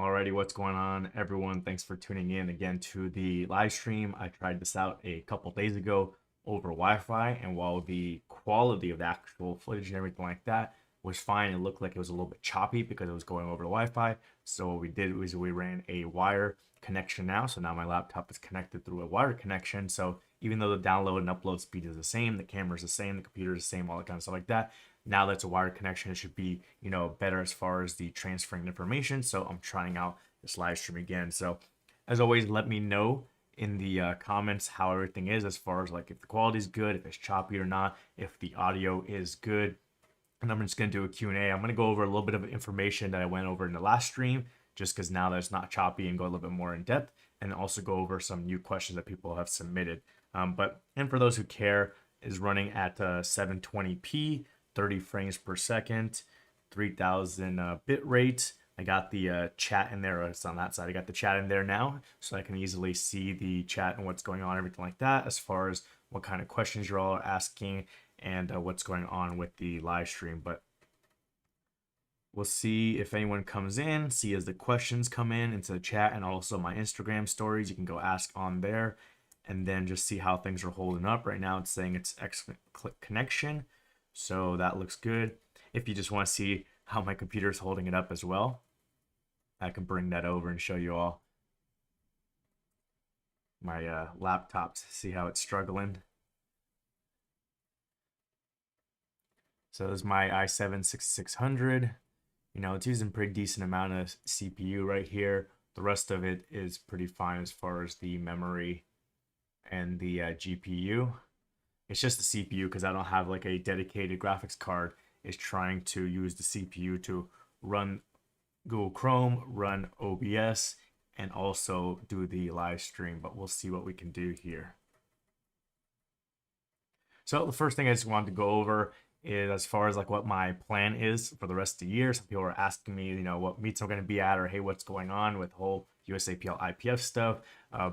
Alrighty, what's going on, everyone? Thanks for tuning in again to the live stream. I tried this out a couple days ago over Wi-Fi, and while the quality of the actual footage and everything like that was fine, it looked like it was a little bit choppy because it was going over the Wi-Fi. So what we did was we ran a wire connection now. So now my laptop is connected through a wire connection. So even though the download and upload speed is the same, the camera is the same, the computer is the same, all that kind of stuff like that, now that's a wired connection, it should be better as far as the transferring information. So I'm trying out this live stream again. So as always, let me know in the comments how everything is, as far as like if the quality is good, if it's choppy or not, if the audio is good. And I'm just going to do a Q&A. I'm going to go over a little bit of information that I went over in the last stream, just because now that it's not choppy, and go a little bit more in depth, and also go over some new questions that people have submitted. And for those who care, is running at 720p, 30 frames per second, 3000 bit rate. I got the chat in there. It's on that side. I got the chat in there now, so I can easily see the chat and what's going on, everything like that, as far as what kind of questions you're all asking and what's going on with the live stream. But we'll see if anyone comes in, see as the questions come in into the chat, and also my Instagram stories. You can go ask on there, and then just see how things are holding up. Right now it's saying it's excellent connection, so that looks good. If you just want to see how my computer is holding it up as well, I can bring that over and show you all my laptop to see how it's struggling. So this is my i7-6600. It's using pretty decent amount of CPU right here. The rest of it is pretty fine as far as the memory and the GPU. It's just the CPU, because I don't have like a dedicated graphics card, is trying to use the CPU to run Google Chrome, run OBS, and also do the live stream. But we'll see what we can do here. So the first thing I just wanted to go over is as far as like what my plan is for the rest of the year. Some people are asking me, what meets I'm going to be at, or hey, what's going on with whole USAPL IPF stuff.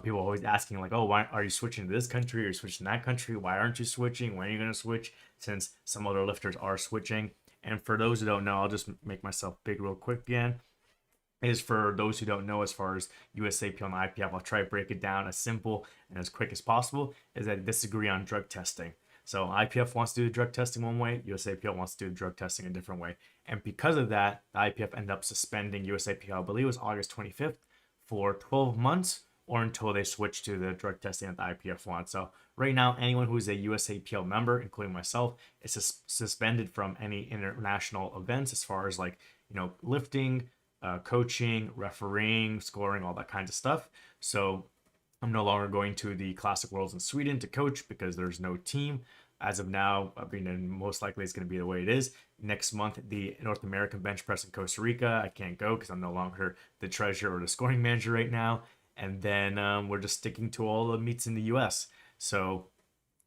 People are always asking like, oh, why are you switching to this country? Are you switching to that country? Why aren't you switching? When are you going to switch? Since some other lifters are switching. And for those who don't know, I'll just make myself big real quick again. Is for those who don't know, as far as USAPL and IPF, I'll try to break it down as simple and as quick as possible, is that I disagree on drug testing. So IPF wants to do the drug testing one way, USAPL wants to do the drug testing a different way. And because of that, the IPF ended up suspending USAPL, I believe it was August 25th, for 12 months, or until they switch to the drug testing that the IPF wants. So right now, anyone who's a USAPL member, including myself, is suspended from any international events, as far as like, lifting, coaching, refereeing, scoring, all that kinds of stuff. So I'm no longer going to the Classic Worlds in Sweden to coach because there's no team. As of now, and most likely it's going to be the way it is. Next month, the North American bench press in Costa Rica, I can't go because I'm no longer the treasurer or the scoring manager right now. And then we're just sticking to all the meets in the US. So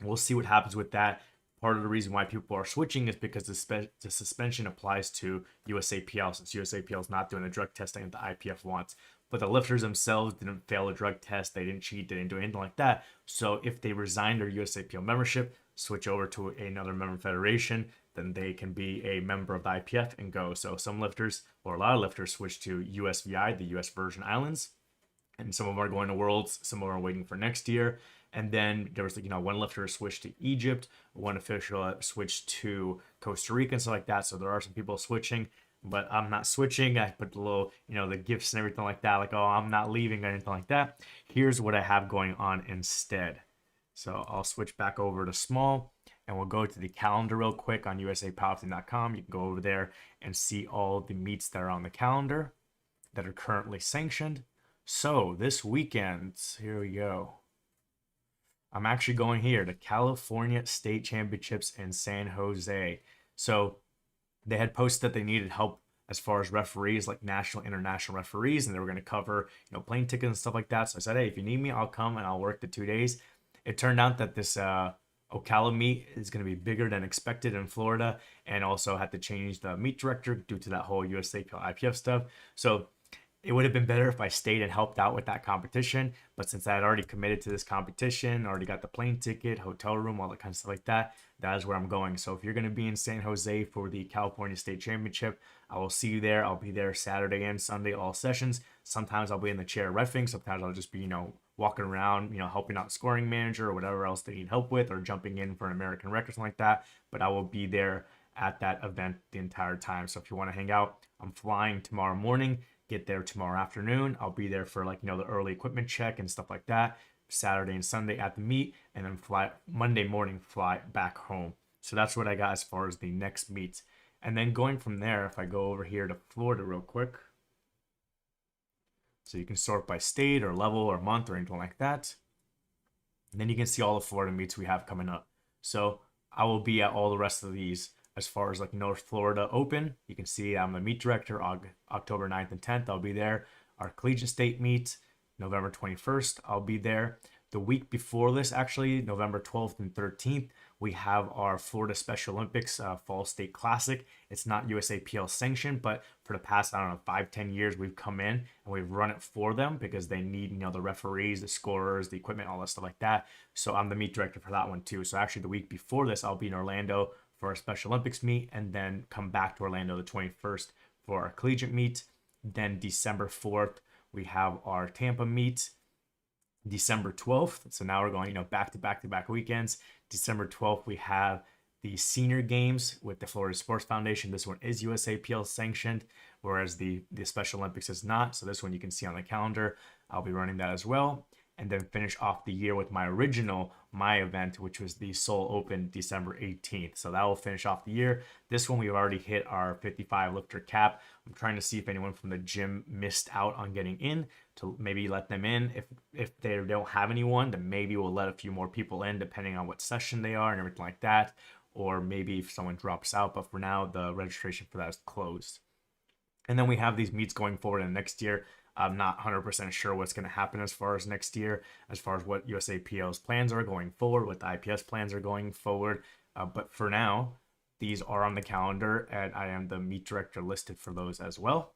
we'll see what happens with that. Part of the reason why people are switching is because the suspension applies to USAPL, since USAPL is not doing the drug testing that the IPF wants. But the lifters themselves didn't fail a drug test, they didn't cheat, they didn't do anything like that. So if they resign their USAPL membership, switch over to another member federation, then they can be a member of the IPF and go. So some lifters, or a lot of lifters, switch to USVI, the US Virgin Islands, and some of them are going to Worlds, some of them are waiting for next year. And then there was, one lifter switched to Egypt, one official switched to Costa Rica and stuff like that. So there are some people switching, but I'm not switching. I put the little, the gifts and everything like that, like, oh, I'm not leaving or anything like that. Here's what I have going on instead. So I'll switch back over to small, and we'll go to the calendar real quick on USAPowerlifting.com. You can go over there and see all the meets that are on the calendar that are currently sanctioned. So this weekend, here we go. I'm actually going here to California State Championships in San Jose. So they had posted that they needed help as far as referees, like national, international referees, and they were going to cover, plane tickets and stuff like that. So I said, hey, if you need me, I'll come and I'll work the 2 days. It turned out that this Ocala meet is going to be bigger than expected in Florida, and also had to change the meet director due to that whole USAPL IPF stuff. So it would have been better if I stayed and helped out with that competition. But since I had already committed to this competition, already got the plane ticket, hotel room, all that kind of stuff like that, that is where I'm going. So if you're going to be in San Jose for the California State Championship, I will see you there. I'll be there Saturday and Sunday, all sessions. Sometimes I'll be in the chair reffing. Sometimes I'll just be, walking around, helping out the scoring manager or whatever else they need help with, or jumping in for an American rec or something like that. But I will be there at that event the entire time. So if you want to hang out, I'm flying tomorrow morning, get there tomorrow afternoon. I'll be there for the early equipment check and stuff like that. Saturday and Sunday at the meet, and then fly Monday morning, fly back home. So that's what I got as far as the next meets. And then going from there, if I go over here to Florida real quick, so you can sort by state or level or month or anything like that. And then you can see all the Florida meets we have coming up. So I will be at all the rest of these. As far as North Florida Open, you can see I'm the meet director. October 9th and 10th, I'll be there. Our Collegiate State meet, November 21st, I'll be there. The week before this, actually, November 12th and 13th, we have our Florida Special Olympics Fall State Classic. It's not USAPL sanctioned, but for the past, 5-10 years, we've come in and we've run it for them because they need, the referees, the scorers, the equipment, all that stuff like that. So I'm the meet director for that one too. So actually the week before this, I'll be in Orlando for our Special Olympics meet, and then come back to Orlando the 21st for our collegiate meet. Then December 4th, we have our Tampa meet. December 12th, so now we're going, back to back weekends. December 12th, we have the senior games with the Florida Sports Foundation. This one is USAPL sanctioned, whereas the Special Olympics is not. So this one you can see on the calendar. I'll be running that as well. And then finish off the year with my event, which was the Seoul Open, December 18th. So that will finish off the year. This one, we've already hit our 55 lifter cap. I'm trying to see if anyone from the gym missed out on getting in, to maybe let them in. If they don't have anyone, then maybe we'll let a few more people in, depending on what session they are and everything like that. Or maybe if someone drops out. But for now, the registration for that is closed. And then we have these meets going forward in next year. I'm not 100% sure what's going to happen as far as next year, as far as what USAPL's plans are going forward, what the IPS plans are going forward. But for now, these are on the calendar, and I am the meet director listed for those as well.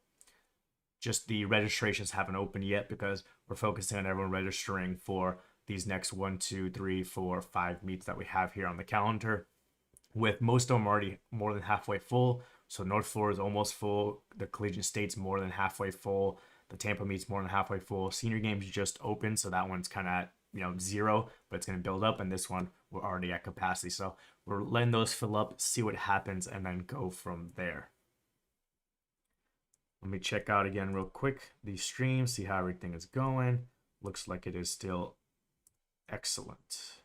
Just the registrations haven't opened yet because we're focusing on everyone registering for these next 1, 2, 3, 4, 5 meets that we have here on the calendar, with most of them already more than halfway full. So North Florida is almost full. The Collegiate State's more than halfway full. The Tampa meet's more than halfway full. Senior games just open, so that one's kind of at 0, but it's going to build up. And this one, we're already at capacity. So we're letting those fill up, see what happens, and then go from there. Let me check out again real quick the stream, see how everything is going. Looks like it is still excellent.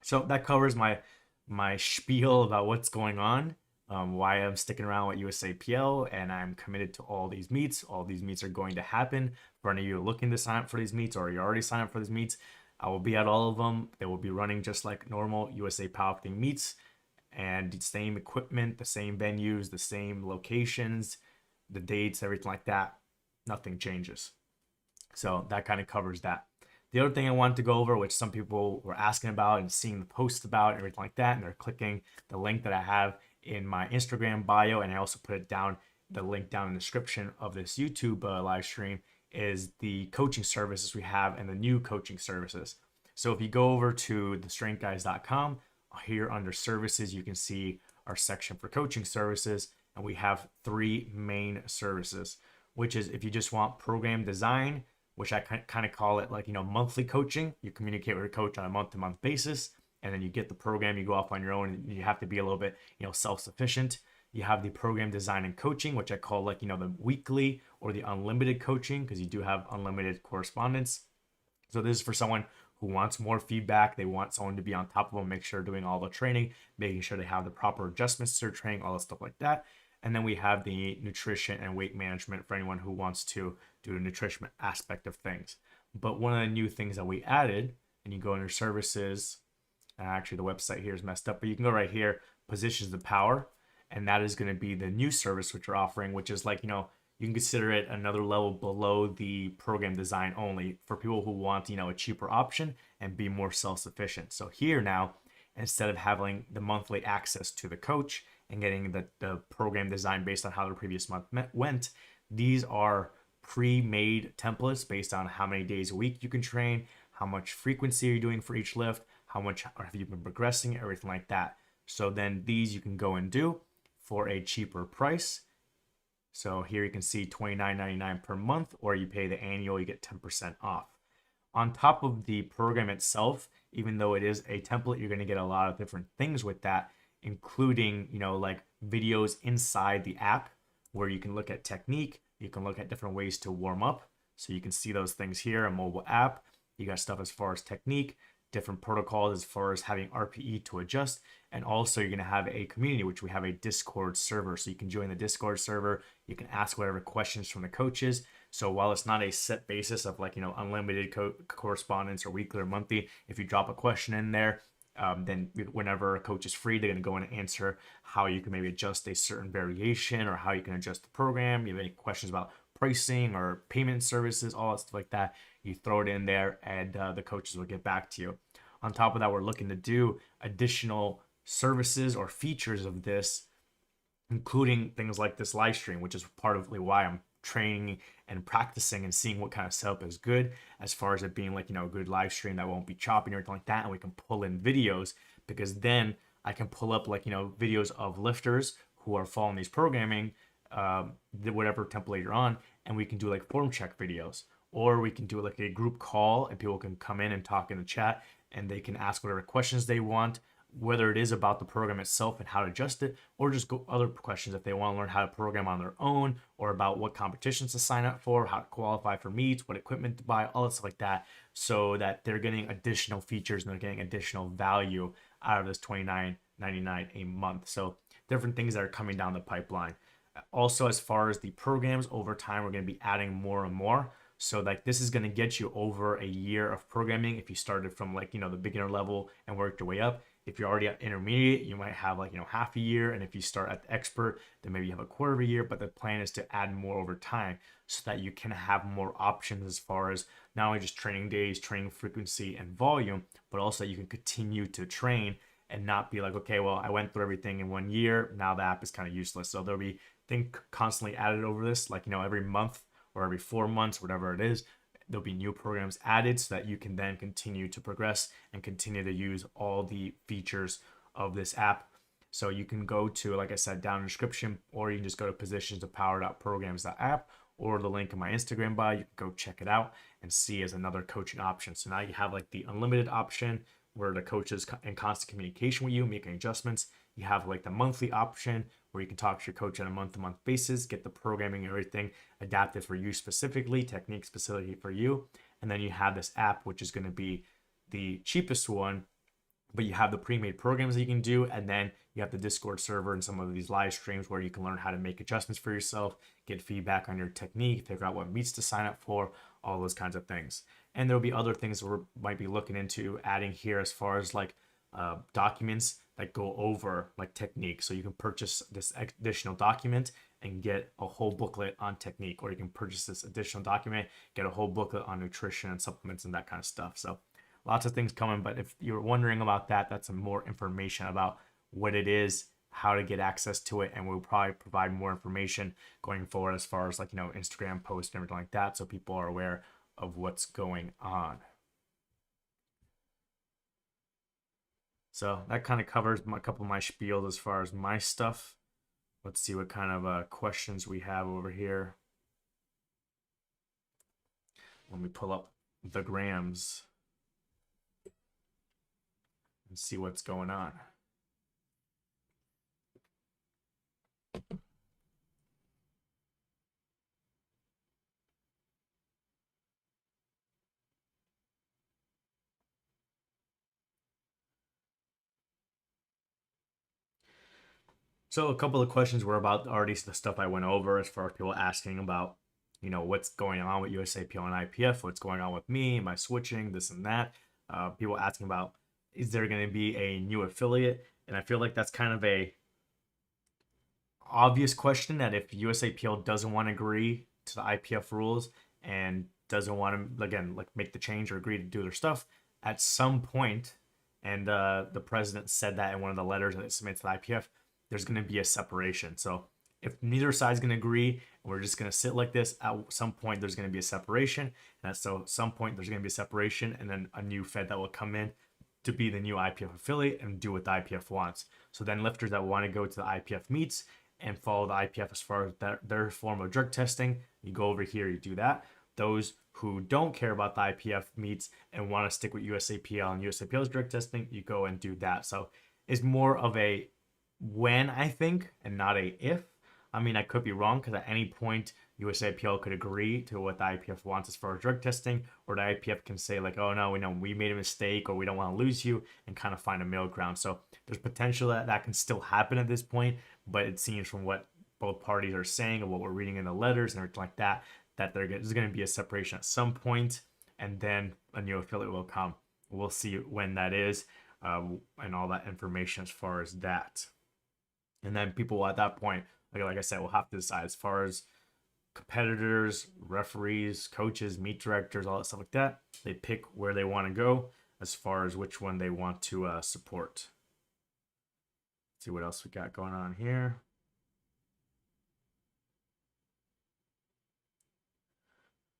So that covers my spiel about what's going on. Why I'm sticking around with USAPL, and I'm committed to all these meets. All these meets are going to happen. For any of you looking to sign up for these meets, or you already signed up for these meets, I will be at all of them. They will be running just like normal USA Powerlifting meets, and the same equipment, the same venues, the same locations, the dates, everything like that. Nothing changes. So that kind of covers that. The other thing I wanted to go over, which some people were asking about and seeing the posts about and everything like that, and they're clicking the link that I have in my Instagram bio, and I also put it down, the link down in the description of this YouTube live stream, is the coaching services we have and the new coaching services. So if you go over to thestrengthguys.com, here under services, you can see our section for coaching services, and we have 3 main services, which is if you just want program design, which I kind of call it monthly coaching. You communicate with your coach on a month-to-month basis, and then you get the program, you go off on your own, and you have to be a little bit, self-sufficient. You have the program design and coaching, which I call the weekly or the unlimited coaching, because you do have unlimited correspondence. So this is for someone who wants more feedback. They want someone to be on top of them, make sure they're doing all the training, making sure they have the proper adjustments to their training, all that stuff like that. And then we have the nutrition and weight management for anyone who wants to do the nutrition aspect of things. But one of the new things that we added, and you go under services, actually the website here is messed up, but you can go right here, positions of power, and that is going to be the new service which we're offering, which is you can consider it another level below the program design only, for people who want a cheaper option and be more self-sufficient. So here now, instead of having the monthly access to the coach and getting the program design based on how the previous month went, these are pre-made templates based on how many days a week you can train, how much frequency are you doing for each lift, how much have you been progressing, everything like that. So then these you can go and do for a cheaper price. So here you can see $29.99 per month, or you pay the annual, you get 10% off. On top of the program itself, even though it is a template, you're going to get a lot of different things with that, including, like videos inside the app where you can look at technique, you can look at different ways to warm up. So you can see those things here, a mobile app. You got stuff as far as technique, different protocols as far as having RPE to adjust. And also you're going to have a community, which we have a Discord server. So you can join the Discord server. You can ask whatever questions from the coaches. So while it's not a set basis of unlimited correspondence or weekly or monthly, if you drop a question in there, then whenever a coach is free, they're going to go in and answer how you can maybe adjust a certain variation or how you can adjust the program. You have any questions about pricing or payment services, all that stuff like that, you throw it in there and the coaches will get back to you. On top of that, we're looking to do additional services or features of this, including things like this live stream, which is part of why I'm training and practicing and seeing what kind of setup is good, as far as it being a good live stream that won't be chopping or anything like that. And we can pull in videos, because then I can pull up videos of lifters who are following these programming, whatever template you're on, and we can do form check videos, or we can do a group call and people can come in and talk in the chat and they can ask whatever questions they want, whether it is about the program itself and how to adjust it, or just go other questions if they want to learn how to program on their own, or about what competitions to sign up for, how to qualify for meets, what equipment to buy, all that stuff like that, so that they're getting additional features and they're getting additional value out of this $29.99 a month. So different things that are coming down the pipeline. Also, as far as the programs, over time, we're going to be adding more and more. So this is going to get you over a year of programming if you started from the beginner level and worked your way up. If you're already at intermediate, you might have half a year. And if you start at the expert, then maybe you have a quarter of a year. But the plan is to add more over time so that you can have more options as far as not only just training days, training frequency and volume, but also you can continue to train and not be okay, well, I went through everything in 1 year. Now the app is kind of useless. So there'll be things constantly added over this, every month or every 4 months, whatever it is. There'll be new programs added so that you can then continue to progress and continue to use all the features of this app. So you can go to, like I said, down in the description, or you can just go to positions to power.programs.app, or the link in my Instagram bio. You can go check it out and see as another coaching option. So now you have the unlimited option where the coach is in constant communication with you, making adjustments. You have the monthly option where you can talk to your coach on a month-to-month basis, get the programming and everything adapted for you specifically, technique specifically for you. And then you have this app, which is going to be the cheapest one, but you have the pre-made programs that you can do, and then you have the Discord server and some of these live streams where you can learn how to make adjustments for yourself, get feedback on your technique, figure out what meets to sign up for, all those kinds of things. And there'll be other things that we might be looking into adding here as far as documents that go over technique. So you can purchase this additional document and get a whole booklet on technique, or you can purchase this additional document, get a whole booklet on nutrition and supplements and that kind of stuff. So lots of things coming, but if you're wondering about that, that's some more information about what it is, how to get access to it, and we'll probably provide more information going forward as far as Instagram posts and everything like that, so people are aware of what's going on. So that kind of covers a couple of my spiels as far as my stuff. Let's see what kind of questions we have over here. Let me pull up the grams and see what's going on. So a couple of questions were about already the stuff I went over, as far as people asking about, what's going on with USAPL and IPF, what's going on with me, am I switching, this and that. People asking about, is there going to be a new affiliate? And I feel like that's kind of a obvious question, that if USAPL doesn't want to agree to the IPF rules and doesn't want to, again, make the change or agree to do their stuff at some point, and the president said that in one of the letters that it submitted to the IPF, there's going to be a separation. So if neither side's going to agree and we're just going to sit like this, at some point there's going to be a separation. And so at some point there's going to be a separation, and then a new Fed that will come in to be the new IPF affiliate and do what the IPF wants. So then lifters that want to go to the IPF meets and follow the IPF as far as their form of drug testing. You go over here, you do that. Those who don't care about the IPF meets and want to stick with USAPL and USAPL's drug testing, you go and do that. So it's more of a when, I think, and not a if. I mean, I could be wrong because at any point USAPL could agree to what the IPF wants as far as drug testing, or the IPF can say like, "Oh no, we know we made a mistake, or we don't want to lose you," and kind of find a middle ground. So there's potential that that can still happen at this point, but it seems from what both parties are saying and what we're reading in the letters and everything like that, that there's going to be a separation at some point, and then a new affiliate will come. We'll see when that is, and all that information as far as that. And then people at that point, like I said, will have to decide as far as competitors, referees, coaches, meet directors, all that stuff like that. They pick where they want to go as far as which one they want to support. Let's see what else we got going on here.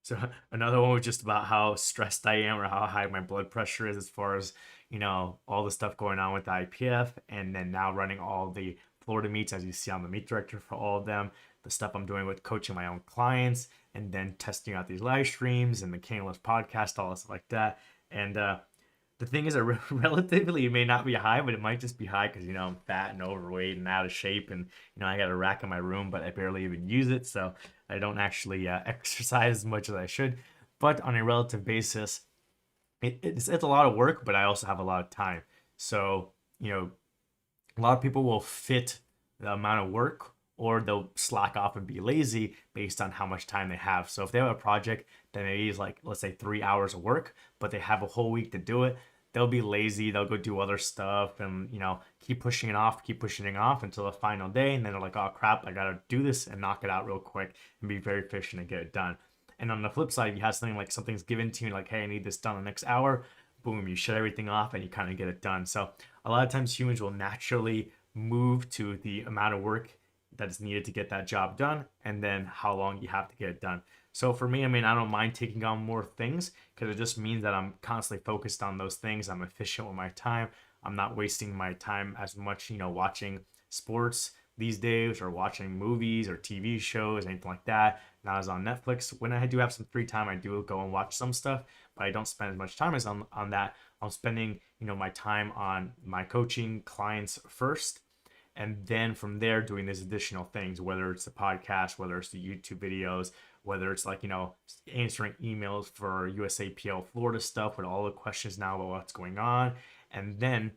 So another one was just about how stressed I am or how high my blood pressure is as far as, all the stuff going on with the IPF, and then now running all the Florida meets, as you see on the meet director for all of them, the stuff I'm doing with coaching my own clients, and then testing out these live streams and the Canalist podcast, all this stuff like that. And the thing is, relatively, it may not be high, but it might just be high because, I'm fat and overweight and out of shape. And, I got a rack in my room, but I barely even use it. So I don't actually exercise as much as I should. But on a relative basis, it's a lot of work, but I also have a lot of time. So, a lot of people will fit the amount of work, or they'll slack off and be lazy based on how much time they have. So if they have a project that maybe is like, let's say 3 hours of work, but they have a whole week to do it, they'll be lazy. They'll go do other stuff and, keep pushing it off until the final day. And then they're like, oh crap, I got to do this and knock it out real quick and be very efficient and get it done. And on the flip side, you have something like something's given to you, like, hey, I need this done in the next hour. Boom, you shut everything off and you kind of get it done. So a lot of times humans will naturally move to the amount of work that is needed to get that job done, and then how long you have to get it done. So for me, I mean, I don't mind taking on more things because it just means that I'm constantly focused on those things. I'm efficient with my time. I'm not wasting my time as much, watching sports these days or watching movies or TV shows, anything like that. Not as on Netflix. When I do have some free time, I do go and watch some stuff, but I don't spend as much time as on that. I'm spending, my time on my coaching clients first, and then from there doing these additional things, whether it's the podcast, whether it's the YouTube videos, whether it's like, answering emails for USAPL Florida stuff with all the questions now about what's going on. And then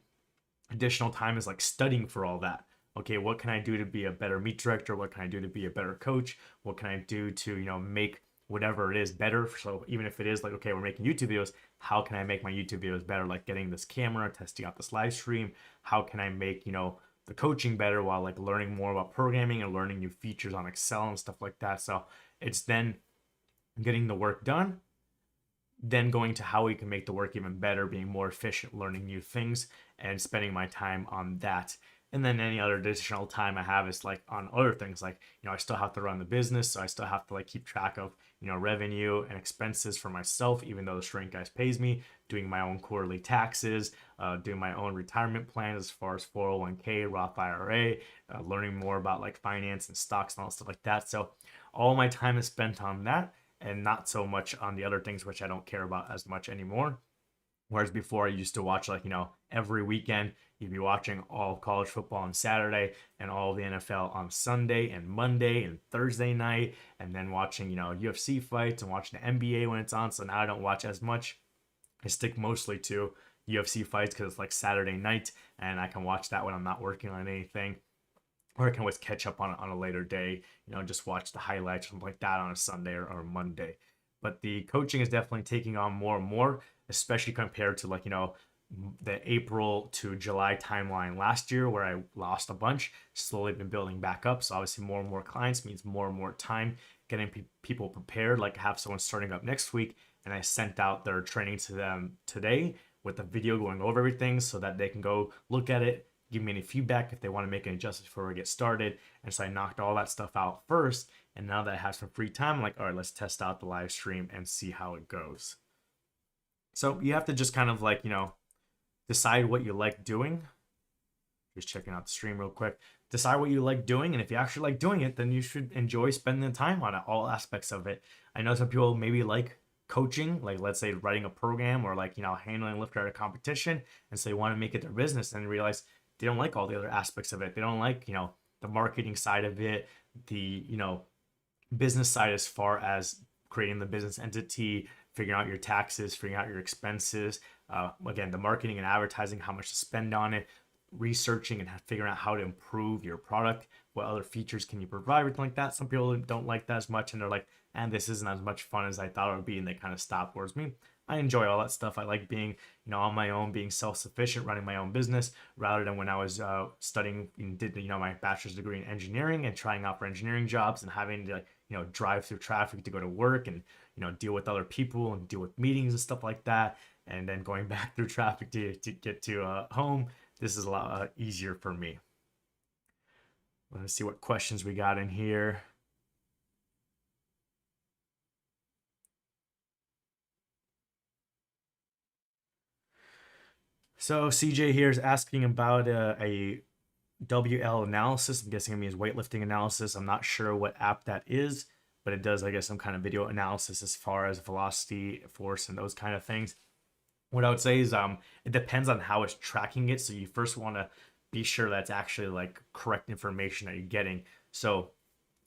additional time is like studying for all that. Okay, what can I do to be a better meet director? What can I do to be a better coach? What can I do to, make whatever it is better? So even if it is like, okay, we're making YouTube videos, how can I make my YouTube videos better? Like getting this camera, testing out this live stream. How can I make, the coaching better while like learning more about programming and learning new features on Excel and stuff like that. So it's then getting the work done, then going to how we can make the work even better, being more efficient, learning new things, and spending my time on that. And then any other additional time I have is like on other things, like, I still have to run the business, so I still have to like keep track of, revenue and expenses for myself, even though the Strength Guys pays me, doing my own quarterly taxes, doing my own retirement plans as far as 401k, Roth IRA, learning more about like finance and stocks and all stuff like that. So all my time is spent on that and not so much on the other things, which I don't care about as much anymore. Whereas before I used to watch like, every weekend, you'd be watching all of college football on Saturday and all of the NFL on Sunday and Monday and Thursday night, and then watching, UFC fights and watching the NBA when it's on. So now I don't watch as much. I stick mostly to UFC fights because it's like Saturday night and I can watch that when I'm not working on anything. Or I can always catch up on a later day, just watch the highlights, something like that on a Sunday or Monday. But the coaching is definitely taking on more and more, especially compared to like, the April to July timeline last year where I lost a bunch, slowly been building back up. So obviously more and more clients means more and more time getting people prepared. Like I have someone starting up next week and I sent out their training to them today with a video going over everything so that they can go look at it, give me any feedback if they want to make any adjustments before we get started. And so I knocked all that stuff out first. And now that I have some free time, I'm like, all right, let's test out the live stream and see how it goes. So you have to just kind of like, decide what you like doing. Just checking out the stream real quick. Decide what you like doing, and if you actually like doing it, then you should enjoy spending the time on it, all aspects of it. I know some people maybe like coaching, like let's say writing a program or like handling a lifter at a competition, and so they want to make it their business and realize they don't like all the other aspects of it. They don't like the marketing side of it, the business side as far as creating the business entity, figuring out your taxes, figuring out your expenses. Again, the marketing and advertising, how much to spend on it, researching and figuring out how to improve your product, what other features can you provide, everything like that. Some people don't like that as much, and they're like, and this isn't as much fun as I thought it would be, and they kind of stop. Whereas me, I enjoy all that stuff. I like being on my own, being self-sufficient, running my own business, rather than when I was studying and did my bachelor's degree in engineering and trying out for engineering jobs and having to drive through traffic to go to work and deal with other people and deal with meetings and stuff like that, and then going back through traffic to get to home. This is a lot easier for me. Let's see what questions we got in here. So CJ here is asking about a WL analysis. I'm guessing it means weightlifting analysis. I'm not sure what app that is, but it does, I guess, some kind of video analysis as far as velocity, force, and those kind of things. What I would say is it depends on how it's tracking it. So you first want to be sure that's actually like correct information that you're getting. So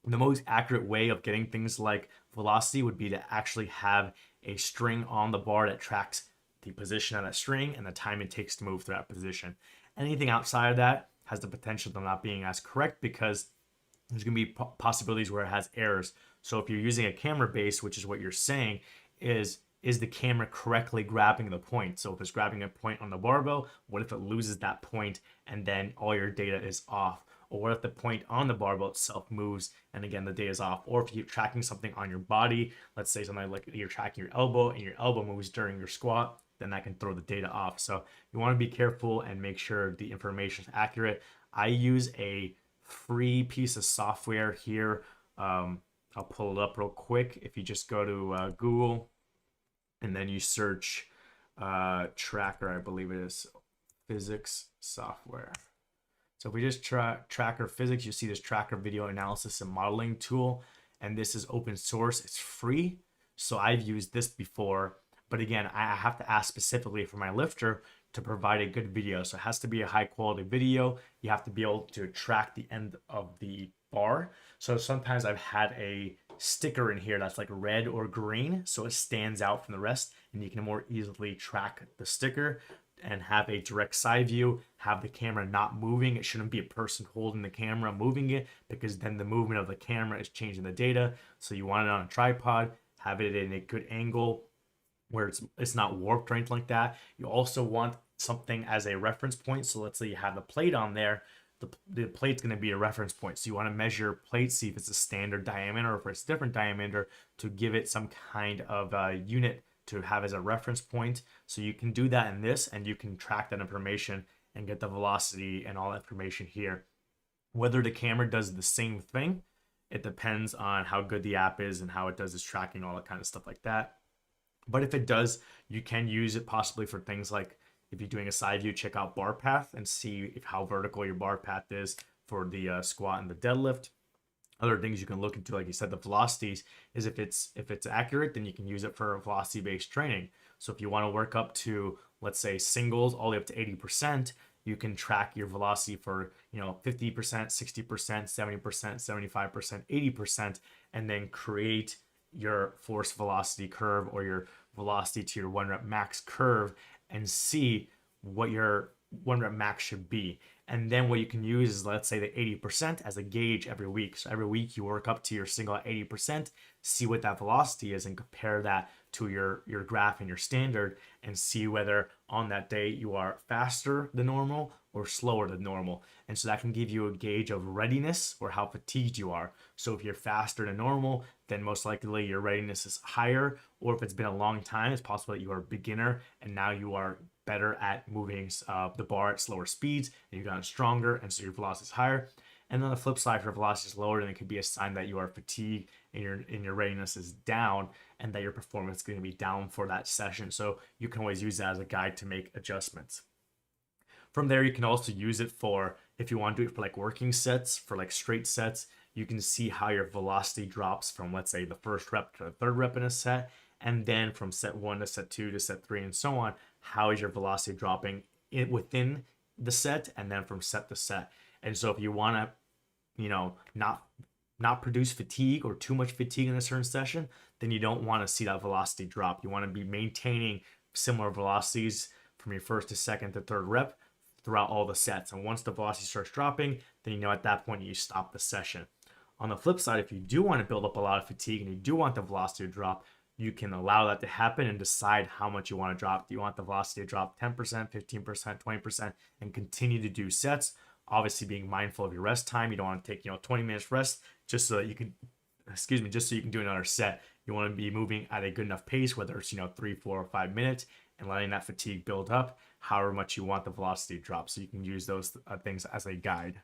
the most accurate way of getting things like velocity would be to actually have a string on the bar that tracks the position of that string and the time it takes to move through that position. Anything outside of that has the potential of not being as correct because there's going to be possibilities where it has errors. So if you're using a camera base, which is what you're saying, is the camera correctly grabbing the point? So if it's grabbing a point on the barbell, what if it loses that point and then all your data is off? Or what if the point on the barbell itself moves and again the data is off? Or if you're tracking something on your body, let's say something like you're tracking your elbow and your elbow moves during your squat, then that can throw the data off. So you want to be careful and make sure the information is accurate. I use a free piece of software here. I'll pull it up real quick. If you just go to Google and then you search tracker, I believe it is physics software. So if we just tracker physics, you see this tracker video analysis and modeling tool, and this is open source. It's free. So I've used this before, but again, I have to ask specifically for my lifter to provide a good video. So it has to be a high quality video. You have to be able to track the end of the bar. So sometimes I've had a sticker in here that's like red or green, so it stands out from the rest and you can more easily track the sticker and have a direct side view, have the camera not moving. It shouldn't be a person holding the camera moving it, because then the movement of the camera is changing the data. So you want it on a tripod, have it in a good angle where it's not warped or anything like that. You also want something as a reference point. So let's say you have the plate on there. The plate's going to be a reference point. So you want to measure plate, see if it's a standard diameter or if it's different diameter, to give it some kind of unit to have as a reference point. So you can do that in this, and you can track that information and get the velocity and all that information here. Whether the camera does the same thing, it depends on how good the app is and how it does its tracking, all that kind of stuff like that. But if it does, you can use it possibly for things like if you're doing a side view, check out bar path and see how vertical your bar path is for the squat and the deadlift. Other things you can look into, like you said, the velocities, is if it's accurate, then you can use it for velocity-based training. So if you want to work up to, let's say, singles all the way up to 80%, you can track your velocity for 50%, 60%, 70%, 75%, 80%, and then create your force velocity curve or your velocity to your 1 rep max curve and see what your 1 rep max should be. And then what you can use is, let's say, the 80% as a gauge every week. So every week you work up to your single at 80%, see what that velocity is, and compare that to your graph and your standard, and see whether on that day you are faster than normal or slower than normal. And so that can give you a gauge of readiness or how fatigued you are. So if you're faster than normal, then most likely your readiness is higher. Or if it's been a long time, it's possible that you are a beginner and now you are better at moving the bar at slower speeds, and you've gotten stronger, and so your velocity is higher. And on the flip side, if your velocity is lower, then it could be a sign that you are fatigued and your readiness is down, and that your performance is going to be down for that session. So you can always use that as a guide to make adjustments. From there, you can also use it for, if you want to do it for like working sets, for like straight sets, you can see how your velocity drops from, let's say, the first rep to the third rep in a set, and then from set 1 to set 2 to set 3 and so on. How is your velocity dropping within the set, and then from set to set? And so if you want to, not produce fatigue or too much fatigue in a certain session, then you don't want to see that velocity drop. You want to be maintaining similar velocities from your first to second to third rep throughout all the sets. And once the velocity starts dropping, then at that point you stop the session. On the flip side, if you do want to build up a lot of fatigue and you do want the velocity to drop, you can allow that to happen and decide how much you want to drop. Do you want the velocity to drop 10%, 15%, 20%, and continue to do sets? Obviously being mindful of your rest time. You don't want to take 20 minutes rest just so that you can do another set. You want to be moving at a good enough pace, whether it's 3, 4, or 5 minutes, and letting that fatigue build up however much you want the velocity to drop. So you can use those things as a guide.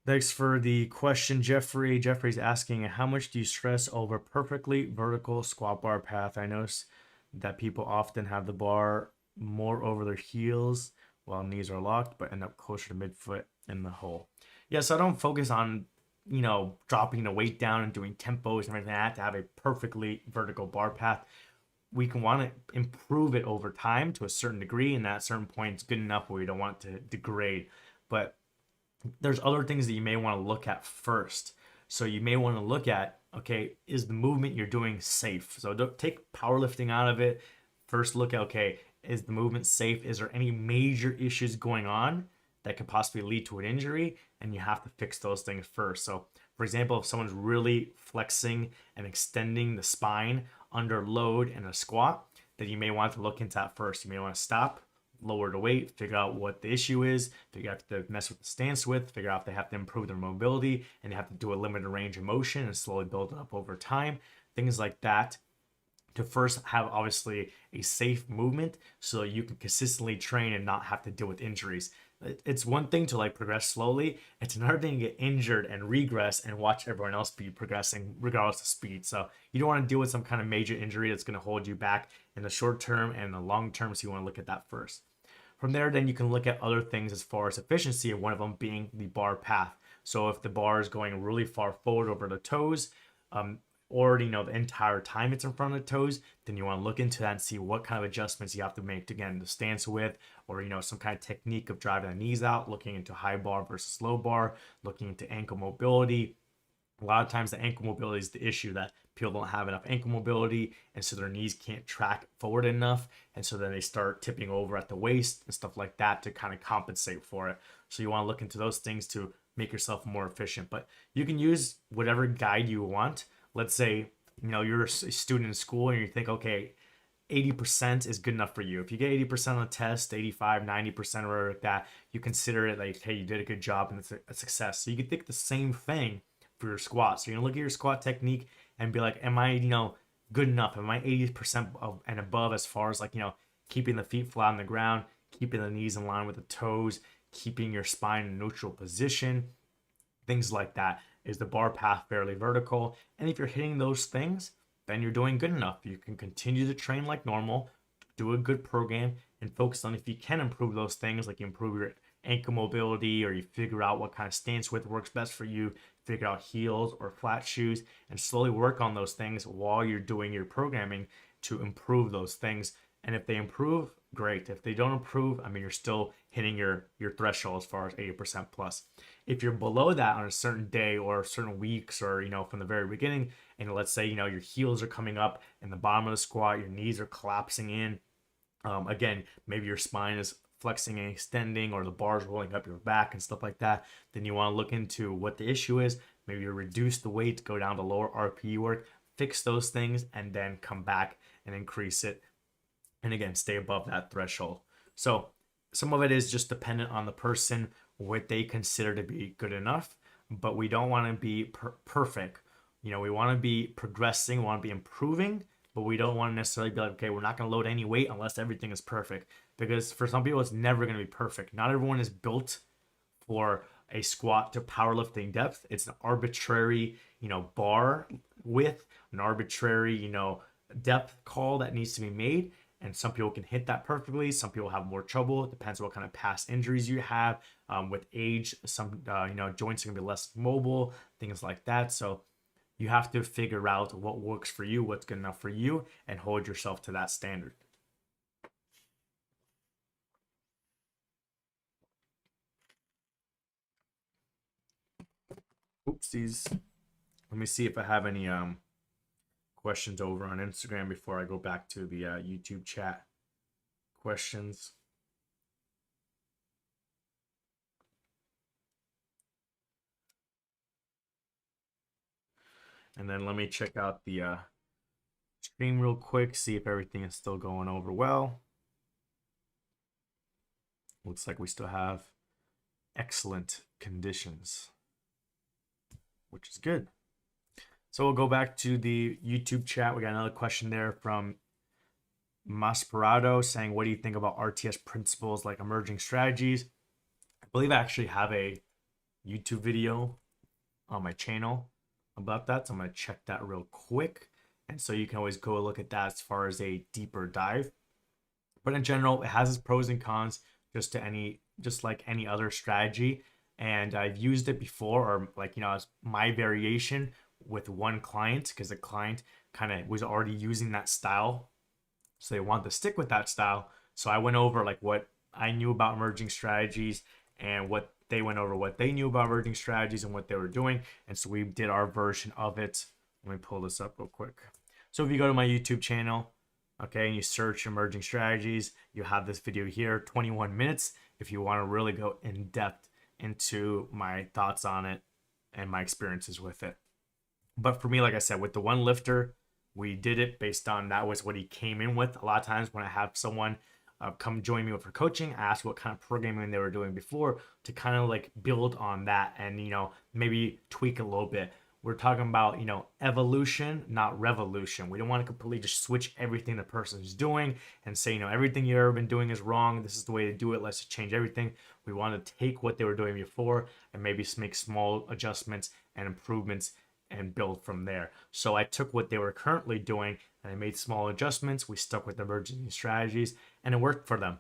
Thanks for the question, Jeffrey. Jeffrey's asking, how much do you stress over perfectly vertical squat bar path? I notice that people often have the bar more over their heels while knees are locked, but end up closer to midfoot in the hole. Yeah, so I don't focus on, dropping the weight down and doing tempos and everything like that to have a perfectly vertical bar path. We can want to improve it over time to a certain degree, and at certain point it's good enough where we don't want it to degrade. But there's other things that you may want to look at first. So you may want to look at, okay, is the movement you're doing safe? So don't take powerlifting out of it. First look at, okay, is the movement safe? Is there any major issues going on that could possibly lead to an injury? And you have to fix those things first. So for example, if someone's really flexing and extending the spine under load in a squat, then you may want to look into that first. You may want to stop, lower the weight, figure out what the issue is, figure out if they have to mess with the stance width, figure out if they have to improve their mobility, and they have to do a limited range of motion and slowly build it up over time. Things like that, to first have obviously a safe movement so you can consistently train and not have to deal with injuries. It's one thing to progress slowly. It's another thing to get injured and regress and watch everyone else be progressing regardless of speed. So you don't want to deal with some kind of major injury that's going to hold you back in the short term and the long term. So you want to look at that first. From there, then you can look at other things as far as efficiency, and one of them being the bar path. So if the bar is going really far forward over the toes, or the entire time it's in front of the toes, then you want to look into that and see what kind of adjustments you have to make to, again, the stance width, or some kind of technique of driving the knees out, looking into high bar versus low bar, looking into ankle mobility. A lot of times the ankle mobility is the issue, that people don't have enough ankle mobility, and so their knees can't track forward enough, and so then they start tipping over at the waist and stuff like that to kind of compensate for it. So you want to look into those things to make yourself more efficient. But you can use whatever guide you want. Let's say you're a student in school and you think, okay, 80% is good enough for you. If you get 80% on the test, 85, 90% or whatever like that, you consider it like, hey, you did a good job and it's a success. So you could think the same thing for your squat. So you're gonna look at your squat technique and be like, am I good enough? Am I 80% and above as far as keeping the feet flat on the ground, keeping the knees in line with the toes, keeping your spine in neutral position, things like that. Is the bar path fairly vertical? And if you're hitting those things, then you're doing good enough. You can continue to train like normal, do a good program, and focus on if you can improve those things, like you improve your ankle mobility, or you figure out what kind of stance width works best for you, figure out heels or flat shoes, and slowly work on those things while you're doing your programming to improve those things. And if they improve, great. If they don't improve, you're still hitting your threshold as far as 80% plus. If you're below that on a certain day or certain weeks, or from the very beginning, and let's say your heels are coming up in the bottom of the squat, your knees are collapsing in, again, maybe your spine is flexing and extending, or the bar's rolling up your back and stuff like that, then you want to look into what the issue is. Maybe you reduce the weight, go down to lower RPE work, fix those things, and then come back and increase it, and again, stay above that threshold. So some of it is just dependent on the person, what they consider to be good enough, but we don't want to be perfect. We want to be progressing, we want to be improving, but we don't want to necessarily be like, okay, we're not going to load any weight unless everything is perfect. Because for some people, it's never going to be perfect. Not everyone is built for a squat to powerlifting depth. It's an arbitrary, bar width, an arbitrary, depth call that needs to be made. And some people can hit that perfectly. Some people have more trouble. It depends on what kind of past injuries you have. With age, some joints are gonna be less mobile, things like that. So you have to figure out what works for you, what's good enough for you, and hold yourself to that standard. Oopsies. Let me see if I have any questions over on Instagram before I go back to the YouTube chat questions. And then let me check out the stream real quick, see if everything is still going over well. Looks like we still have excellent conditions, which is good. So we'll go back to the YouTube chat. We got another question there from Masperado saying, what do you think about RTS principles like emerging strategies? I believe I actually have a YouTube video on my channel about that. So I'm going to check that real quick. And so you can always go look at that as far as a deeper dive. But in general, it has its pros and cons just like any other strategy. And I've used it before, or like, as my variation with one client, because the client kind of was already using that style. So they wanted to stick with that style. So I went over like what I knew about emerging strategies and what they went over what they knew about emerging strategies and what they were doing. And so we did our version of it. Let me pull this up real quick. So if you go to my YouTube channel, okay, and you search emerging strategies, you have this video here, 21 minutes, if you want to really go in depth into my thoughts on it and my experiences with it. But for me, like I said, with the one lifter, we did it based on that was what he came in with. A lot of times when I have someone come join me for coaching, I ask what kind of programming they were doing before to kind of like build on that and, maybe tweak a little bit. We're talking about, evolution, not revolution. We don't want to completely just switch everything the person's doing and say, everything you've ever been doing is wrong. This is the way to do it. Let's just change everything. We want to take what they were doing before and maybe make small adjustments and improvements and build from there. So I took what they were currently doing and I made small adjustments. We stuck with emerging strategies and it worked for them.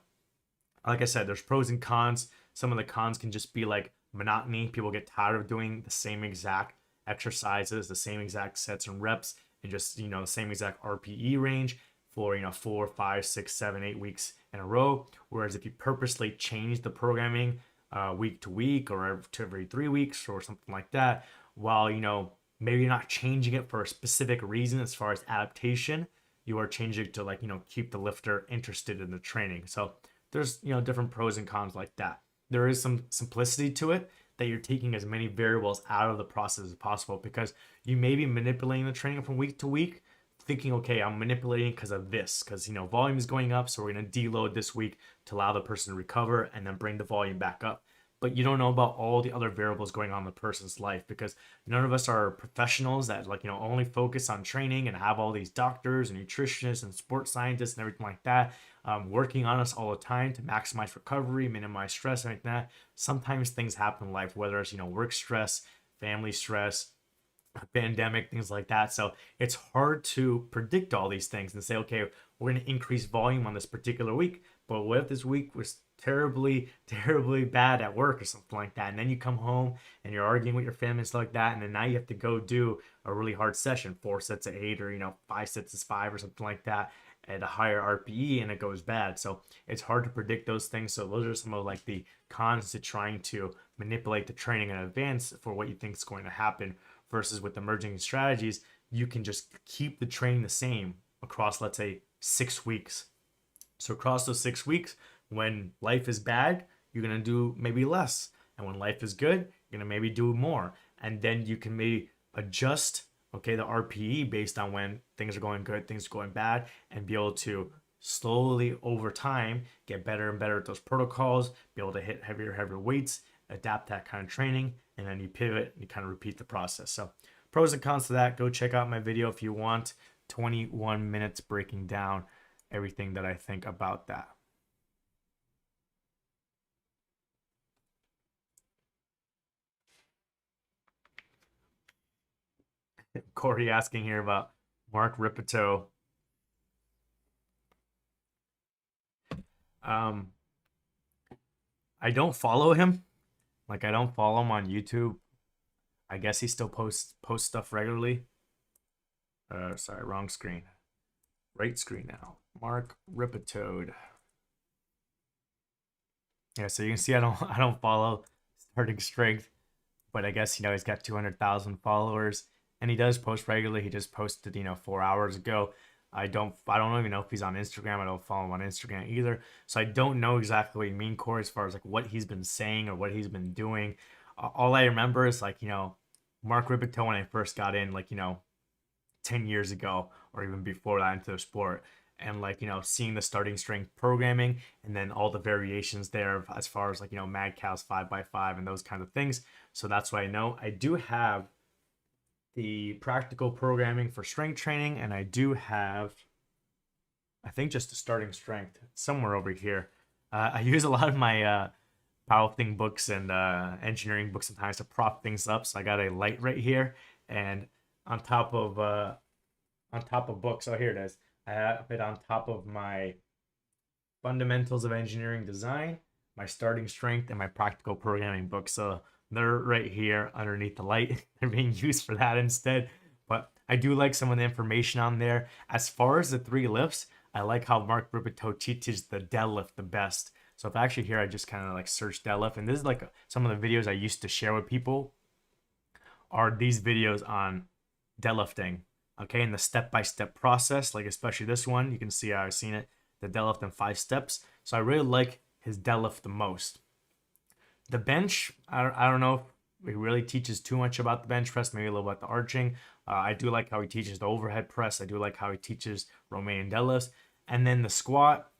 Like I said, there's pros and cons. Some of the cons can just be like monotony. People get tired of doing the same exact exercises, the same exact sets and reps, and just, the same exact RPE range for, 4, 5, 6, 7, 8 weeks in a row. Whereas if you purposely change the programming week to week or every 3 weeks or something like that, while, maybe you're not changing it for a specific reason as far as adaptation, you are changing it to like, keep the lifter interested in the training. So there's, different pros and cons like that. There is some simplicity to it that you're taking as many variables out of the process as possible, because you may be manipulating the training from week to week thinking, okay, I'm manipulating because of this, because, volume is going up. So we're going to deload this week to allow the person to recover and then bring the volume back up. But you don't know about all the other variables going on in the person's life, because none of us are professionals that only focus on training and have all these doctors and nutritionists and sports scientists and everything like that working on us all the time to maximize recovery, minimize stress, and like that. Sometimes things happen in life, whether it's work stress, family stress, pandemic, things like that. So it's hard to predict all these things and say, okay, we're going to increase volume on this particular week, but what if this week was terribly, terribly bad at work or something like that? And then you come home and you're arguing with your family and stuff like that. And then now you have to go do a really hard session, 4 sets of 8 or, 5 sets of 5 or something like that at a higher RPE, and it goes bad. So it's hard to predict those things. So those are some of like the cons to trying to manipulate the training in advance for what you think is going to happen, versus with emerging strategies, you can just keep the training the same across, let's say, 6 weeks. So across those 6 weeks, when life is bad, you're going to do maybe less. And when life is good, you're going to maybe do more. And then you can maybe adjust, okay, the RPE based on when things are going good, things are going bad, and be able to slowly over time get better and better at those protocols, be able to hit heavier weights, adapt that kind of training, and then you pivot and you kind of repeat the process. So pros and cons to that, go check out my video if you want. 21 minutes breaking down everything that I think about that. Corey asking here about Mark Ripito Um, I don't follow him. Like I don't follow him on YouTube. I guess he still posts stuff regularly. Sorry, wrong screen. Right screen now. Mark Ripetode. Yeah, so you can see I don't follow Starting Strength, but I guess he's got 200,000 followers and he does post regularly. He just posted 4 hours ago. I don't even know if he's on Instagram. I don't follow him on Instagram either, so I don't know exactly what you mean, Corey, as far as like what he's been saying or what he's been doing. All I remember is like Mark Ripito when I first got in, like 10 years ago or even before that into the sport, and like seeing the starting strength programming and then all the variations there as far as like mad cows 5x5 and those kind of things. So that's what I know. I do have the practical programming for strength training, and I do have, I think, just the starting strength somewhere over here. I use a lot of my powerlifting books and engineering books sometimes to prop things up. So I got a light right here, and on top of books. Oh, here it is. I have it on top of my fundamentals of engineering design, my starting strength, and my practical programming book. So they're right here underneath the light. They're being used for that instead. But I do like some of the information on there. As far as the 3 lifts, I like how Mark Ripito teaches the deadlift the best. So if actually here I just kind of like search deadlift, and this is like some of the videos I used to share with people are these videos on deadlifting. Okay, and the step-by-step process, like especially this one, you can see how I've seen it, the deadlift in 5 steps. So I really like his deadlift the most. The bench, I don't know if he really teaches too much about the bench press, maybe a little about the arching. I do like how he teaches the overhead press. I do like how he teaches Romanian deadlifts. And then the squat,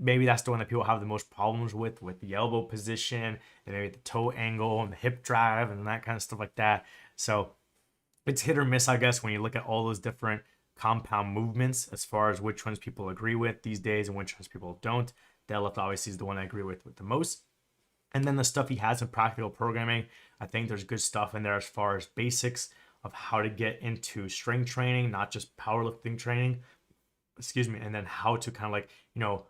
maybe that's the one that people have the most problems with the elbow position and maybe the toe angle and the hip drive and that kind of stuff like that. So it's hit or miss, I guess, when you look at all those different compound movements as far as which ones people agree with these days and which ones people don't. Deadlift obviously is the one I agree with the most. And then the stuff he has in practical programming, I think there's good stuff in there as far as basics of how to get into strength training, not just powerlifting training, excuse me, and then how to kind of like,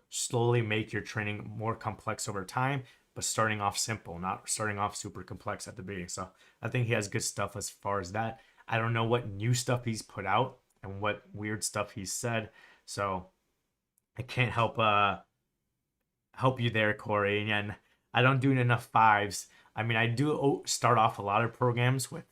slowly make your training more complex over time, but starting off simple, not starting off super complex at the beginning. So I think he has good stuff as far as that. I don't know what new stuff he's put out and what weird stuff he's said. So I can't help you there, Corey. And I don't do enough 5s. I mean, I do start off a lot of programs with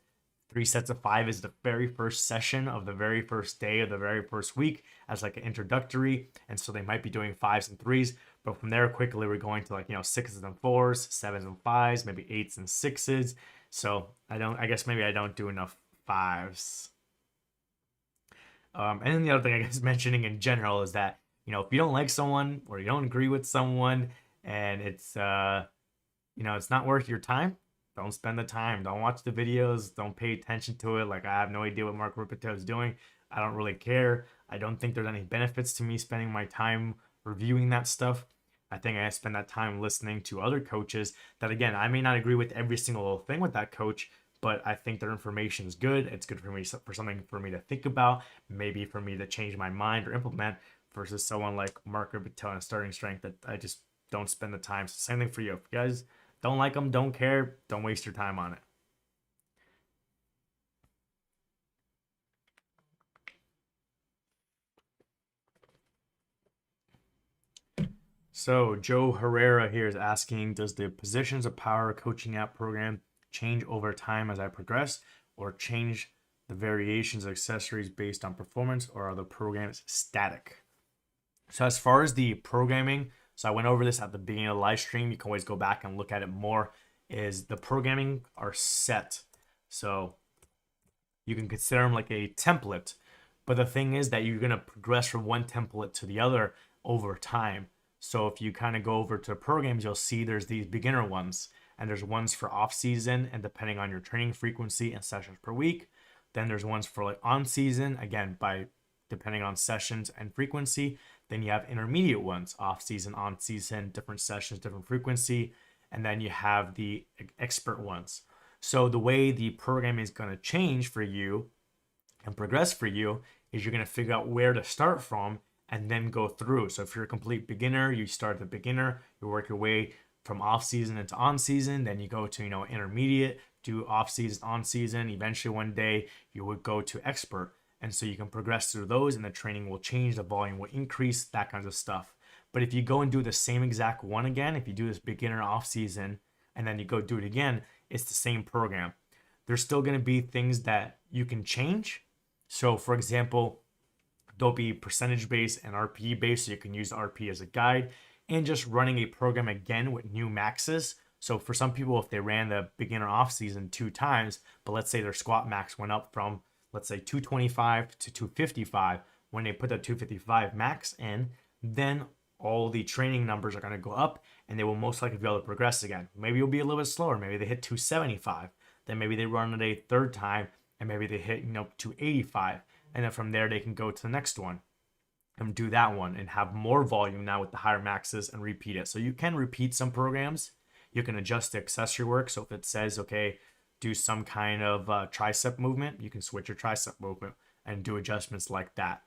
3 sets of 5 is the very first session of the very first day of the very first week as like an introductory. And so they might be doing 5s and 3s, but from there quickly we're going to like 6s and 4s, 7s and 5s, maybe 8s and 6s. So I guess maybe I don't do enough 5s. And then the other thing I guess mentioning in general is that if you don't like someone or you don't agree with someone and it's it's not worth your time, don't spend the time. Don't watch the videos. Don't pay attention to it. Like I have no idea what Mark Ripito is doing. I don't really care. I don't think there's any benefits to me spending my time reviewing that stuff. I think I spend that time listening to other coaches that, again, I may not agree with every single little thing with that coach, but I think their information is good. It's good for me, for something for me to think about, maybe for me to change my mind or implement, versus someone like Mark Ripito and Starting Strength that I just don't spend the time. So same thing for you. If you guys don't like them, don't care, don't waste your time on it. So Joe Herrera here is asking, does the Positions of Power coaching app program change over time as I progress, or change the variations of accessories based on performance, or are the programs static? So as far as the programming, so I went over this at the beginning of the live stream. You can always go back and look at it more. Is the programming are set. So you can consider them like a template. But the thing is that you're going to progress from one template to the other over time. So if you kind of go over to programs, you'll see there's these beginner ones, and there's ones for off season and depending on your training frequency and sessions per week. Then there's ones for like on season, again, by depending on sessions and frequency. Then you have intermediate ones, off season, on season, different sessions, different frequency. And then you have the expert ones. So the way the program is going to change for you and progress for you is you're going to figure out where to start from and then go through. So if you're a complete beginner, you start at the beginner, you work your way from off season into on season, then you go to, intermediate, do off season, on season. Eventually one day you would go to expert. And so you can progress through those, and the training will change, the volume will increase, that kind of stuff. But if you go and do the same exact one again, if you do this beginner off season and then you go do it again, it's the same program. There's still going to be things that you can change. So for example, there'll be percentage based and RPE based, so you can use RPE as a guide, and just running a program again with new maxes. So for some people, if they ran the beginner off season 2 times, but let's say their squat max went up from, let's say 225 to 255, when they put the 255 max in, then all the training numbers are going to go up, and they will most likely be able to progress again. Maybe it'll be a little bit slower. Maybe they hit 275. Then maybe they run it a third time, and maybe they hit 285. And then from there, they can go to the next one and do that one and have more volume now with the higher maxes and repeat it. So you can repeat some programs. You can adjust the accessory work. So if it says, okay, do some kind of tricep movement, you can switch your tricep movement and do adjustments like that.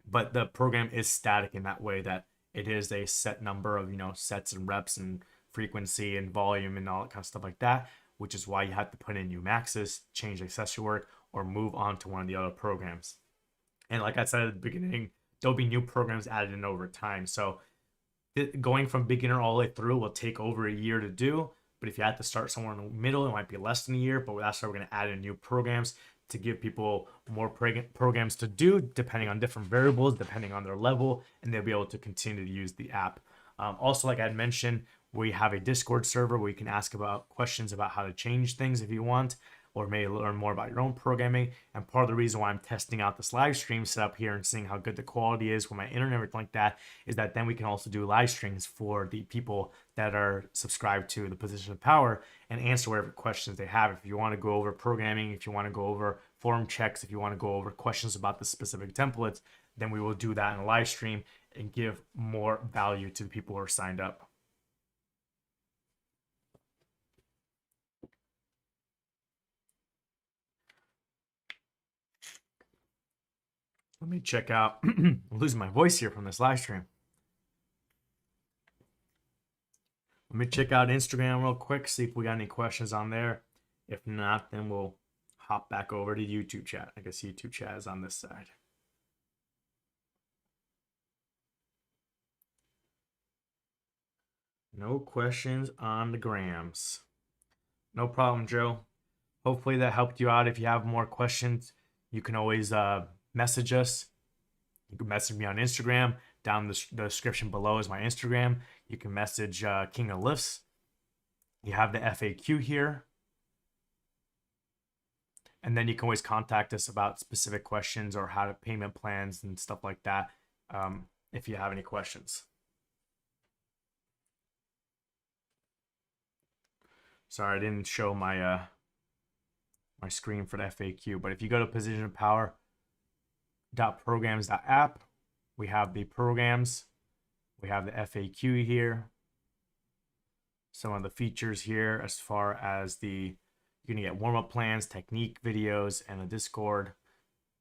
But the program is static in that way, that it is a set number of, sets and reps and frequency and volume and all that kind of stuff like that, which is why you have to put in new maxes, change accessory work, or move on to one of the other programs. And like I said at the beginning, there'll be new programs added in over time. So going from beginner all the way through will take over a year to do. But if you have to start somewhere in the middle, it might be less than a year. But that's why we're going to add in new programs to give people more programs to do, depending on different variables, depending on their level, and they'll be able to continue to use the app. Also, like I had mentioned, we have a Discord server where you can ask about questions about how to change things if you want, or maybe learn more about your own programming. And part of the reason why I'm testing out this live stream setup here and seeing how good the quality is with my internet and everything like that is that then we can also do live streams for the people that are subscribed to the Position of Power and answer whatever questions they have. If you want to go over programming, if you want to go over form checks, if you want to go over questions about the specific templates, then we will do that in a live stream and give more value to the people who are signed up. Let me check out. I'm losing my voice here from this live stream. Let me check out Instagram real quick, see if we got any questions on there. If not, then we'll hop back over to YouTube chat. I guess YouTube chat is on this side. No questions on the grams. No problem, Joe. Hopefully that helped you out. If you have more questions, you can always message us. You can message me on Instagram. Down the description below is my Instagram. You can message King of Lifts. You have the FAQ here. And then you can always contact us about specific questions or how to payment plans and stuff like that if you have any questions. Sorry, I didn't show my my screen for the FAQ, but if you go to positionofpower.programs.app, we have the programs, we have the FAQ here, some of the features here as far as you're gonna get warm-up plans, technique videos, and a Discord,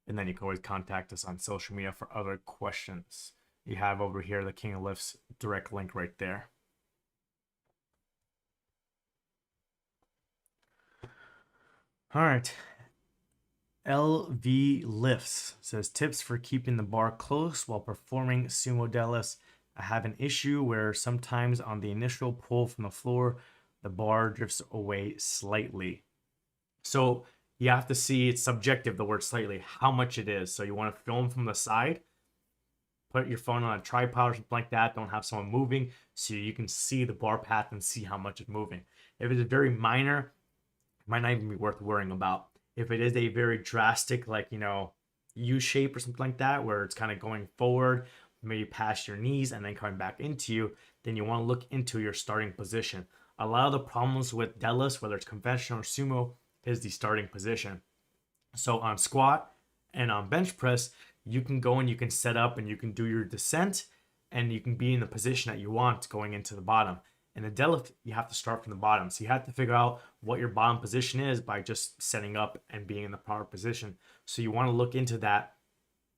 and then you can always contact us on social media for other questions. You have over here the King of Lifts direct link right there. All right. LV Lifts says tips for keeping the bar close while performing sumo deadlifts. I have an issue where sometimes on the initial pull from the floor, the bar drifts away slightly. So you have to see, it's subjective, the word slightly, how much it is. So you want to film from the side, put your phone on a tripod or something like that. Don't have someone moving so you can see the bar path and see how much it's moving. If it's very minor, it might not even be worth worrying about. If it is a very drastic, like, U shape or something like that, where it's kind of going forward, maybe past your knees and then coming back into you, then you want to look into your starting position. A lot of the problems with deadlifts, whether it's conventional or sumo, is the starting position. So on squat and on bench press, you can go and you can set up and you can do your descent and you can be in the position that you want going into the bottom. In the deadlift, you have to start from the bottom. So you have to figure out what your bottom position is by just setting up and being in the proper position. So you want to look into that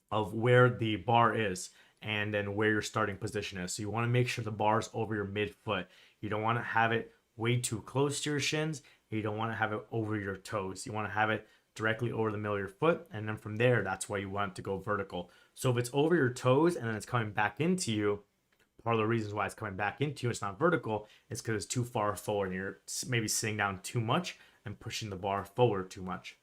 of where the bar is. and then where your starting position is. So you want to make sure the bar is over your midfoot. You don't want to have it way too close to your shins. You don't want to have it over your toes. You want to have it directly over the middle of your foot. And then from there, that's why you want it to go vertical. So if it's over your toes and then it's coming back into you, part of the reasons why it's coming back into you, it's not vertical, is because it's too far forward and you're maybe sitting down too much and pushing the bar forward too much.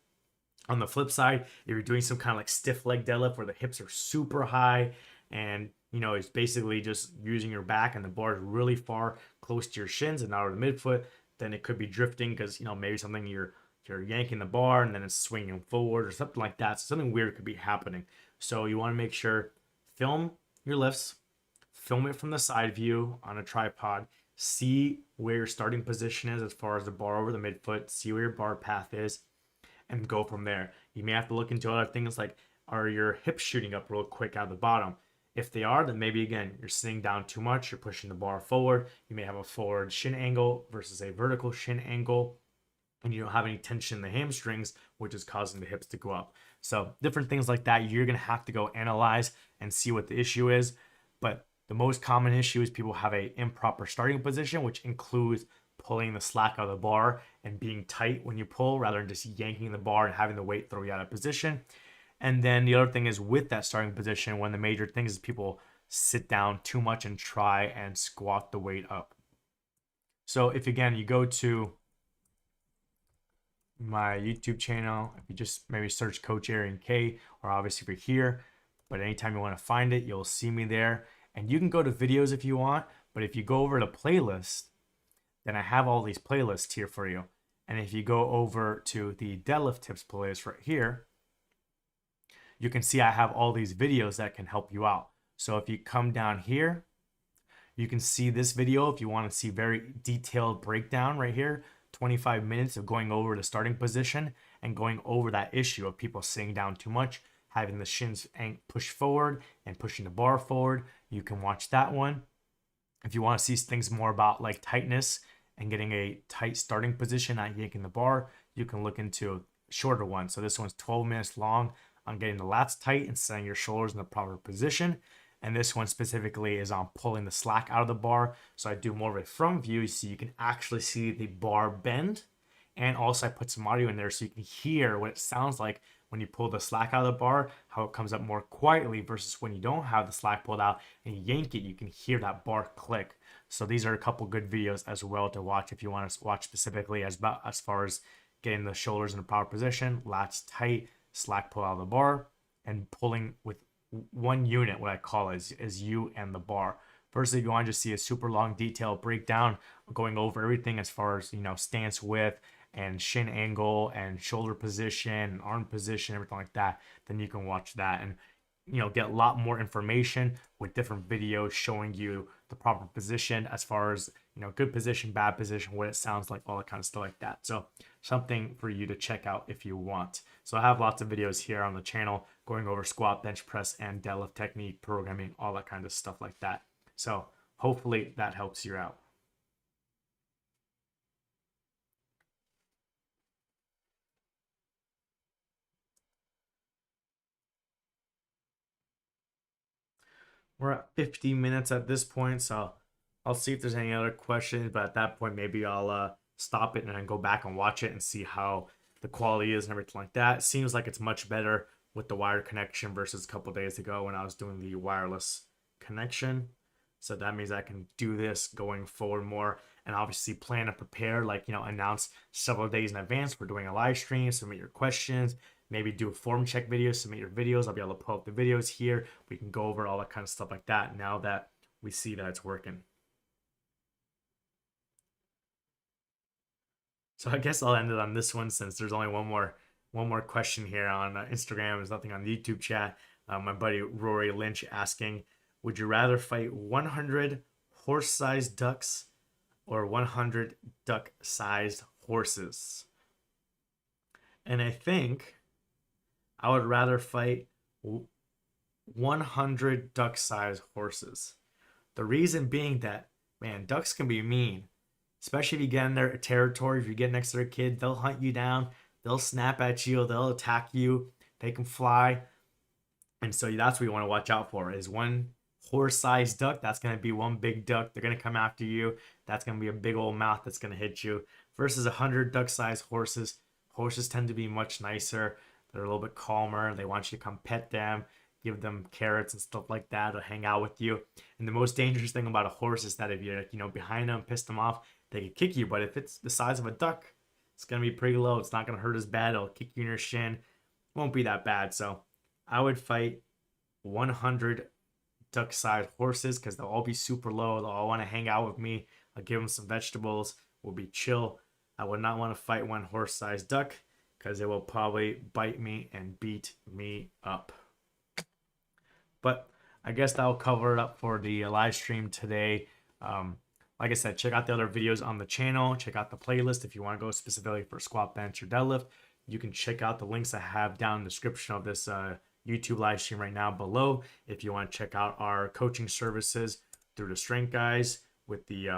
On the flip side, if you're doing some kind of like stiff leg deadlift where the hips are super high and it's basically just using your back and the bar is really far close to your shins and not over the midfoot, then it could be drifting because maybe something you're yanking the bar and then it's swinging forward or something like that. So something weird could be happening. So you want to make sure, film your lifts, film it from the side view on a tripod, see where your starting position is as far as the bar over the midfoot, see where your bar path is, and go from there. You may have to look into other things like, are your hips shooting up real quick out of the bottom? If they are, then maybe again, you're sitting down too much, you're pushing the bar forward. You may have a forward shin angle versus a vertical shin angle, and you don't have any tension in the hamstrings, which is causing the hips to go up. So different things like that, you're gonna have to go analyze and see what the issue is. But the most common issue is people have a improper starting position, which includes pulling the slack out of the bar and being tight when you pull rather than just yanking the bar and having the weight throw you out of position. And then the other thing is with that starting position, one of the major things is people sit down too much and try and squat the weight up. So if again, you go to my YouTube channel, if you just maybe search Coach Aaron K, or obviously if you're here, but anytime you want to find it, you'll see me there. And you can go to videos if you want, but if you go over to playlist, then I have all these playlists here for you. And if you go over to the deadlift tips playlist right here, you can see I have all these videos that can help you out. So if you come down here, you can see this video if you want to see very detailed breakdown right here, 25 minutes of going over the starting position and going over that issue of people sitting down too much, having the shins push forward and pushing the bar forward. You can watch that one. If you want to see things more about like tightness and getting a tight starting position, not yanking the bar, you can look into a shorter one. So this one's 12 minutes long on getting the lats tight and setting your shoulders in the proper position. And this one specifically is on pulling the slack out of the bar. So I do more of a front view so you can actually see the bar bend. And also I put some audio in there so you can hear what it sounds like when you pull the slack out of the bar, how it comes up more quietly versus when you don't have the slack pulled out and you yank it, you can hear that bar click. So these are a couple good videos as well to watch if you want to watch specifically as far as getting the shoulders in the proper position, lats tight, slack pull out of the bar, and pulling with one unit, what I call is you and the bar. Versus if you want to just see a super long detailed breakdown going over everything as far as stance width and shin angle and shoulder position and arm position, everything like that, then you can watch that and get a lot more information with different videos showing you the proper position as far as good position, bad position, what it sounds like, all that kind of stuff like that. So something for you to check out if you want. So I have lots of videos here on the channel going over squat, bench press, and deadlift technique, programming, all that kind of stuff like that. So hopefully that helps you out. We're at 50 minutes at this point, so I'll see if there's any other questions, but at that point, maybe I'll stop it and then go back and watch it and see how the quality is and everything like that. It seems like it's much better with the wired connection versus a couple days ago when I was doing the wireless connection. So that means I can do this going forward more and obviously plan and prepare, like, announce several days in advance. We're doing a live stream, submit your questions, maybe do a form check video, submit your videos. I'll be able to pull up the videos here. We can go over all that kind of stuff like that now that we see that it's working. So I guess I'll end it on this one since there's only one more question here on Instagram. There's nothing on the YouTube chat. My buddy Rory Lynch asking, would you rather fight 100 horse-sized ducks or 100 duck-sized horses? And I think I would rather fight 100 duck-sized horses. The reason being that, man, ducks can be mean. Especially if you get in their territory, if you get next to their kid, they'll hunt you down, they'll snap at you, they'll attack you, they can fly. And so that's what you want to watch out for is one horse-sized duck, that's going to be one big duck. They're going to come after you. That's going to be a big old mouth that's going to hit you. Versus 100 duck-sized horses. Horses tend to be much nicer. They're a little bit calmer. They want you to come pet them, give them carrots and stuff like that, or hang out with you. And the most dangerous thing about a horse is that if you're, behind them, piss them off, they can kick you. But if it's the size of a duck, it's going to be pretty low. It's not going to hurt as bad. It'll kick you in your shin. It won't be that bad. So I would fight 100 duck-sized horses because they'll all be super low. They'll all want to hang out with me. I'll give them some vegetables. We'll be chill. I would not want to fight one horse-sized duck because it will probably bite me and beat me up. But I guess that'll cover it up for the live stream today. Like I said, check out the other videos on the channel. Check out the playlist if you want to go specifically for squat, bench, or deadlift. You can check out the links I have down in the description of this YouTube live stream right now below if you want to check out our coaching services through the Strength Guys with the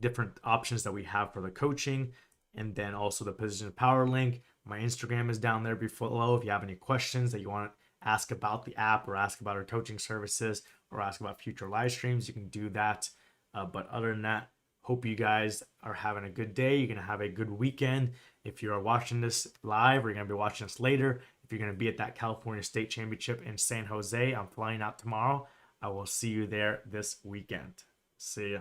different options that we have for the coaching, and then also the Position Power link. My Instagram is down there below if you have any questions that you want to ask about the app or ask about our coaching services or ask about future live streams, you can do that. But other than that, hope you guys are having a good day. You're going to have a good weekend. If you are watching this live or you're going to be watching this later, if you're going to be at that California State Championship in San Jose, I'm flying out tomorrow. I will see you there this weekend. See ya.